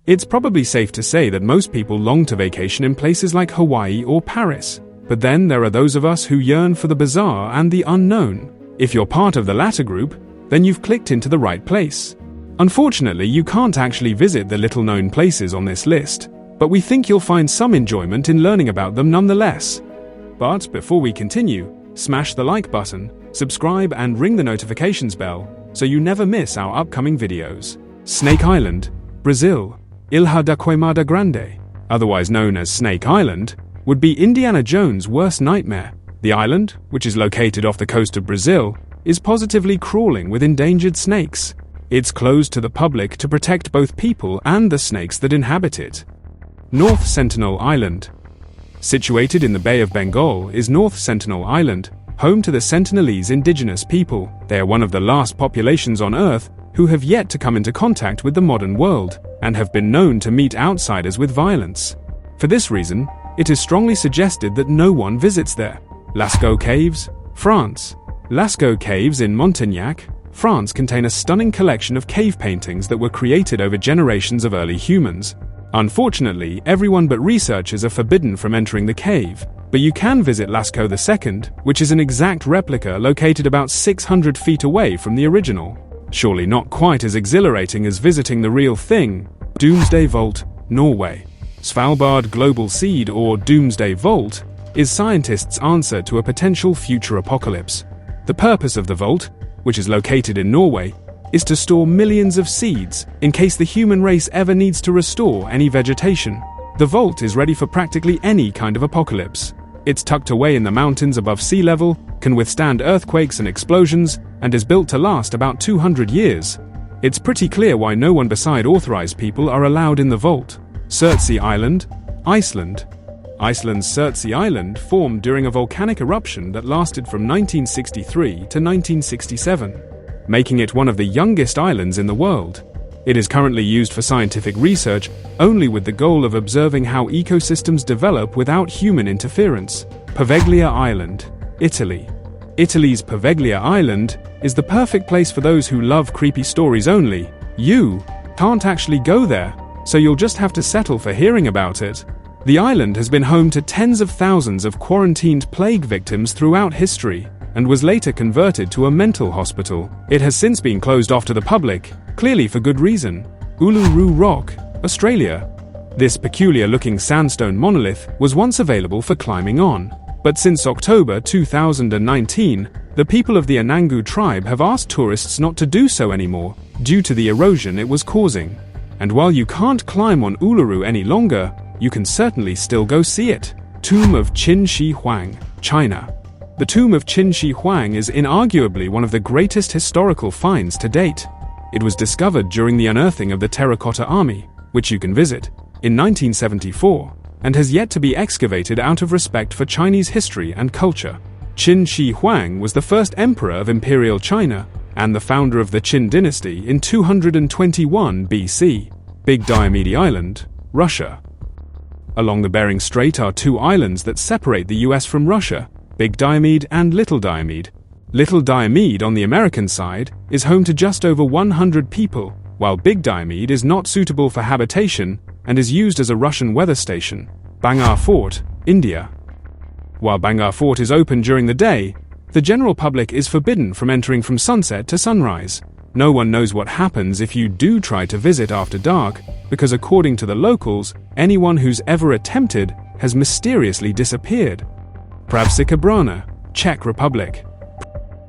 It's probably safe to say that most people long to vacation in places like Hawaii or Paris. But then there are those of us who yearn for the bizarre and the unknown. If you're part of the latter group, then you've clicked into the right place. Unfortunately, you can't actually visit the little-known places on this list, but we think you'll find some enjoyment in learning about them nonetheless. But before we continue, smash the like button, subscribe and ring the notifications bell so you never miss our upcoming videos. Snake Island, Brazil, Ilha da Queimada Grande, otherwise known as Snake Island, would be Indiana Jones' worst nightmare. The island, which is located off the coast of Brazil, is positively crawling with endangered snakes. It's closed to the public to protect both people and the snakes that inhabit it. North Sentinel Island. Situated in the Bay of Bengal is North Sentinel Island, home to the Sentinelese indigenous people. They are one of the last populations on Earth who have yet to come into contact with the modern world, and have been known to meet outsiders with violence. For this reason, it is strongly suggested that no one visits there. Lasco Caves, France. Lasco Caves in Montagnac, France contain a stunning collection of cave paintings that were created over generations of early humans. Unfortunately, everyone but researchers are forbidden from entering the cave, but you can visit Lasco II, which is an exact replica located about 600 feet away from the original. Surely not quite as exhilarating as visiting the real thing. Doomsday Vault, Norway. Svalbard Global Seed, or Doomsday Vault, is scientists' answer to a potential future apocalypse. The purpose of the vault, which is located in Norway, is to store millions of seeds in case the human race ever needs to restore any vegetation. The vault is ready for practically any kind of apocalypse. It's tucked away in the mountains above sea level, can withstand earthquakes and explosions, and is built to last about 200 years. It's pretty clear why no one beside authorized people are allowed in the vault. Certzi Island, Iceland. Iceland's Certzi Island formed during a volcanic eruption that lasted from 1963 to 1967, making it one of the youngest islands in the world. It is currently used for scientific research only with the goal of observing how ecosystems develop without human interference. Pavelia Island, Italy. Italy's Pavelia Island is the perfect place for those who love creepy stories only. You can't actually go there, so you'll just have to settle for hearing about it. The island has been home to tens of thousands of quarantined plague victims throughout history, and was later converted to a mental hospital. It has since been closed off to the public, clearly for good reason. Uluru Rock, Australia. This peculiar-looking sandstone monolith was once available for climbing on, but since October 2019, the people of the Anangu tribe have asked tourists not to do so anymore, due to the erosion it was causing. And while you can't climb on Uluru any longer, you can certainly still go see it. Tomb of Qin Shi Huang, China. The tomb of Qin Shi Huang is inarguably one of the greatest historical finds to date. It was discovered during the unearthing of the Terracotta Army, which you can visit, in 1974, and has yet to be excavated out of respect for Chinese history and culture. Qin Shi Huang was the first emperor of Imperial China and the founder of the Qin dynasty in 221 BC. Big Diomede Island, Russia. Along the Bering Strait are two islands that separate the US from Russia, Big Diomede and Little Diomede. Little Diomede on the American side is home to just over 100 people, while Big Diomede is not suitable for habitation and is used as a Russian weather station. Bangar Fort, India. While Bangar Fort is open during the day, the general public is forbidden from entering from sunset to sunrise. No one knows what happens if you do try to visit after dark, because according to the locals, anyone who's ever attempted has mysteriously disappeared. Pravika Brana, Czech Republic.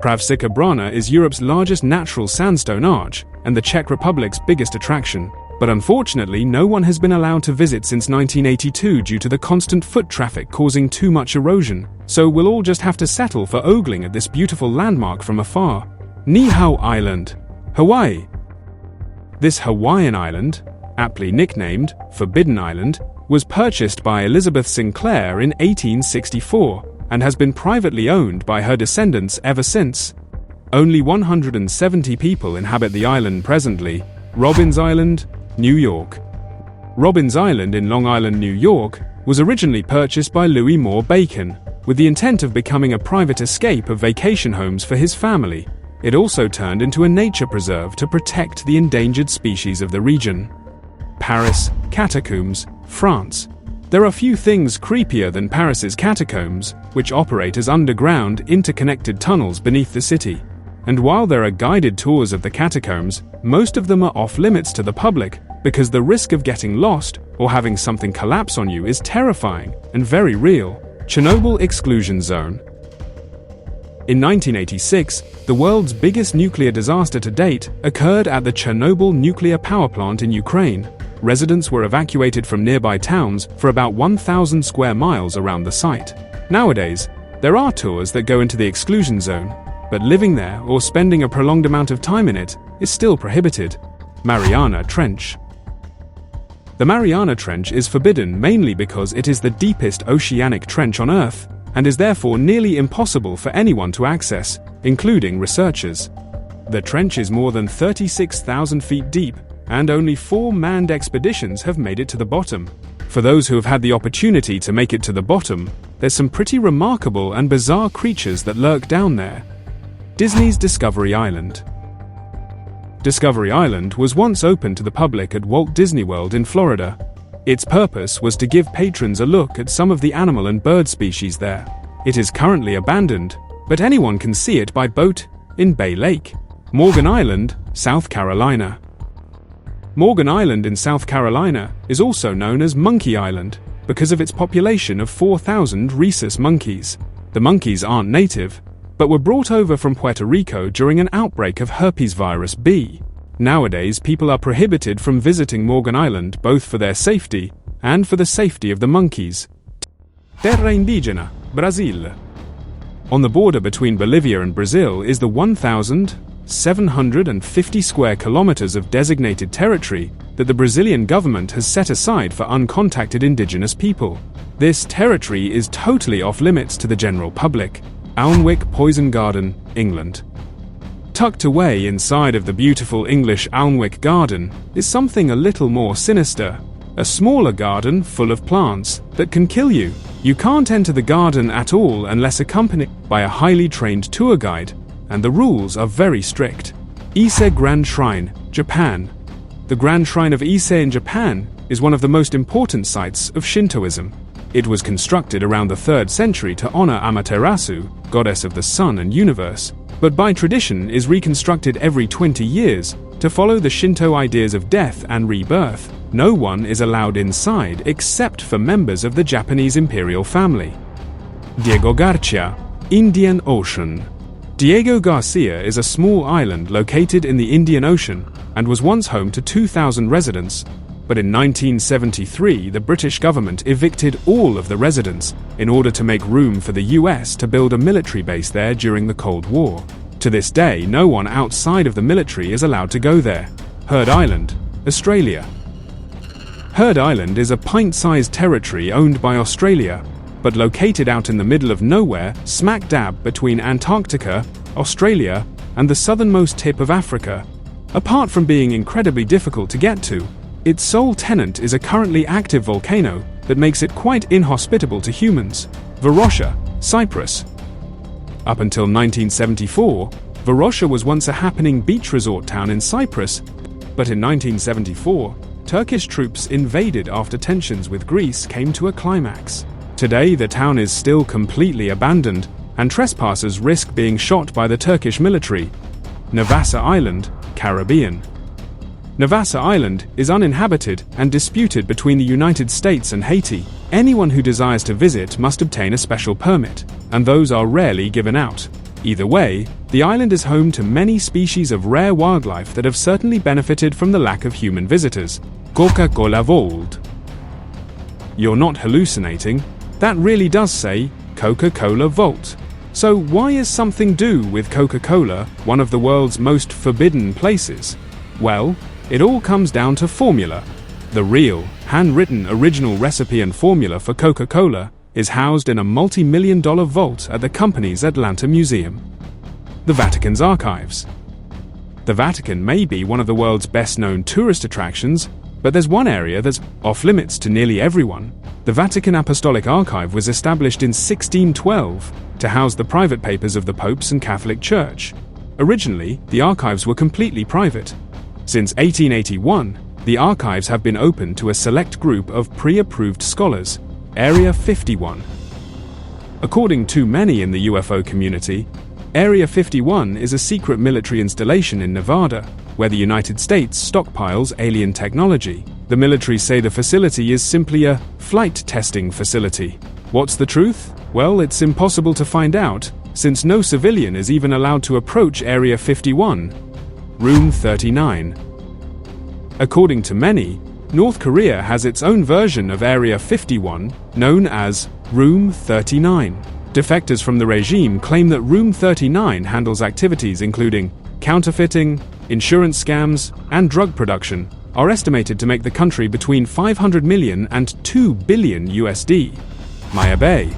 Pravika Brana is Europe's largest natural sandstone arch and the Czech Republic's biggest attraction, but unfortunately no one has been allowed to visit since 1982 due to the constant foot traffic causing too much erosion, so we'll all just have to settle for ogling at this beautiful landmark from afar. Nihow Island, Hawaii. This Hawaiian island, aptly nicknamed Forbidden Island, was purchased by Elizabeth Sinclair in 1864 and has been privately owned by her descendants ever since. Only 170 people inhabit the island presently. Robbins Island, New York. Robbins Island in Long Island, New York, was originally purchased by Louis Moore Bacon, with the intent of becoming a private escape of vacation homes for his family. It also turned into a nature preserve to protect the endangered species of the region. Paris, Catacombs, France. There are few things creepier than Paris's catacombs, which operate as underground, interconnected tunnels beneath the city. And while there are guided tours of the catacombs, most of them are off-limits to the public because the risk of getting lost or having something collapse on you is terrifying and very real. Chernobyl Exclusion Zone. In 1986, the world's biggest nuclear disaster to date occurred at the Chernobyl nuclear power plant in Ukraine. Residents were evacuated from nearby towns for about 1,000 square miles around the site. Nowadays, there are tours that go into the exclusion zone, but living there or spending a prolonged amount of time in it is still prohibited. Mariana Trench. The Mariana Trench is forbidden mainly because it is the deepest oceanic trench on Earth and is therefore nearly impossible for anyone to access, including researchers. The trench is more than 36,000 feet deep, and only 4 manned expeditions have made it to the bottom. For those who have had the opportunity to make it to the bottom, there's some pretty remarkable and bizarre creatures that lurk down there. Disney's Discovery Island. Discovery Island was once open to the public at Walt Disney World in Florida. Its purpose was to give patrons a look at some of the animal and bird species there. It is currently abandoned, but anyone can see it by boat in Bay Lake. Morgan Island, South Carolina. Morgan Island in South Carolina is also known as Monkey Island because of its population of 4,000 rhesus monkeys. The monkeys aren't native, but were brought over from Puerto Rico during an outbreak of herpes virus B. Nowadays, people are prohibited from visiting Morgan Island both for their safety and for the safety of the monkeys. Terra Indigina Brazil. On the border between Bolivia and Brazil is the 1,750 square kilometers of designated territory that the Brazilian government has set aside for uncontacted indigenous people. This territory is totally off-limits to the general public. Alwick Poison Garden, England. Tucked away inside of the beautiful English Alwick Garden is something a little more sinister. A smaller garden full of plants that can kill you. You can't enter the garden at all unless accompanied by a highly trained tour guide, and the rules are very strict. Ise Grand Shrine, Japan. The Grand Shrine of Ise in Japan is one of the most important sites of Shintoism. It was constructed around the 3rd century to honor Amaterasu, goddess of the sun and universe, but by tradition is reconstructed every 20 years to follow the Shinto ideas of death and rebirth. No one is allowed inside except for members of the Japanese imperial family. Diego Garcia, Indian Ocean. Diego Garcia is a small island located in the Indian Ocean and was once home to 2,000 residents. But in 1973, the British government evicted all of the residents in order to make room for the US to build a military base there during the Cold War. To this day, no one outside of the military is allowed to go there. Heard Island, Australia. Heard Island is a pint-sized territory owned by Australia, but located out in the middle of nowhere, smack dab between Antarctica, Australia, and the southernmost tip of Africa. Apart from being incredibly difficult to get to, its sole tenant is a currently active volcano that makes it quite inhospitable to humans. Varosha, Cyprus. Up until 1974, Varosha was once a happening beach resort town in Cyprus, but in 1974, Turkish troops invaded after tensions with Greece came to a climax. Today, the town is still completely abandoned, and trespassers risk being shot by the Turkish military. Navassa Island, Caribbean. Navassa Island is uninhabited and disputed between the United States and Haiti. Anyone who desires to visit must obtain a special permit, and those are rarely given out. Either way, the island is home to many species of rare wildlife that have certainly benefited from the lack of human visitors. CocaCola Vault. You're not hallucinating. That really does say CocaCola Vault. So why is something due with Coca-Cola one of the world's most forbidden places? Well, it all comes down to formula. The real, handwritten original recipe and formula for Coca-Cola is housed in a multi-million-dollar vault at the company's Atlanta Museum. The Vaticans Archives. The Vatican may be one of the world's best-known tourist attractions, but there's one area that's off-limits to nearly everyone. The Vatican Apostolic Archive was established in 1612 to house the private papers of the popes and Catholic Church. Originally, the archives were completely private. Since 1881, The archives have been opened to a select group of pre-approved scholars, Area 51. According to many in the UFO community, Area 51 is a secret military installation in Nevada, where the United States stockpiles alien technology. The military say the facility is simply a flight testing facility. What's the truth? Well, it's impossible to find out, since no civilian is even allowed to approach Area 51. Room 39. According to many, North Korea has its own version of Area 51, known as Room 39. Defectors from the regime claim that Room 39 handles activities including counterfeiting, insurance scams, and drug production, are estimated to make the country between 500 million and 2 billion USD. Maya Bay.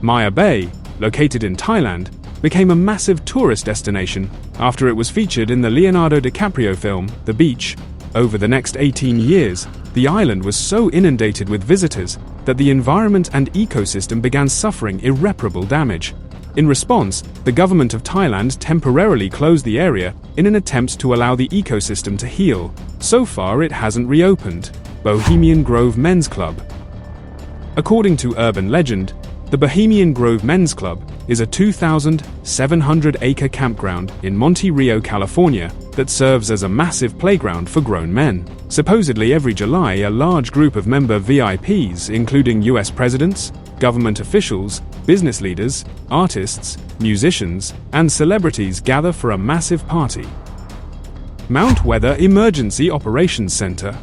Maya Bay, located in Thailand, became a massive tourist destination after it was featured in the Leonardo DiCaprio film, The Beach. Over the next 18 years, the island was so inundated with visitors that the environment and ecosystem began suffering irreparable damage. In response, the government of Thailand temporarily closed the area in an attempt to allow the ecosystem to heal. So far, it hasn't reopened. Bohemian Grove Men's Club. According to urban legend, the Bohemian Grove Men's Club is a 2,700-acre campground in Monte Rio, California, that serves as a massive playground for grown men. Supposedly every July, a large group of member VIPs, including US presidents, government officials, business leaders, artists, musicians, and celebrities gather for a massive party. Mount Weather Emergency Operations Center.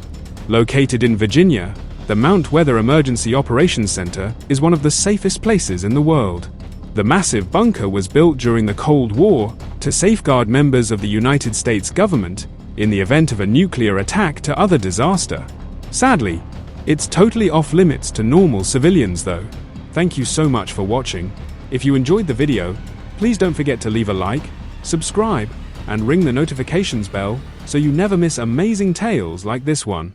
Located in Virginia, the Mount Weather Emergency Operations Center is one of the safest places in the world. The massive bunker was built during the Cold War to safeguard members of the United States government in the event of a nuclear attack to other disaster. Sadly, it's totally off limits to normal civilians though. Thank you so much for watching. If you enjoyed the video, please don't forget to leave a like, subscribe, and ring the notifications bell so you never miss amazing tales like this one.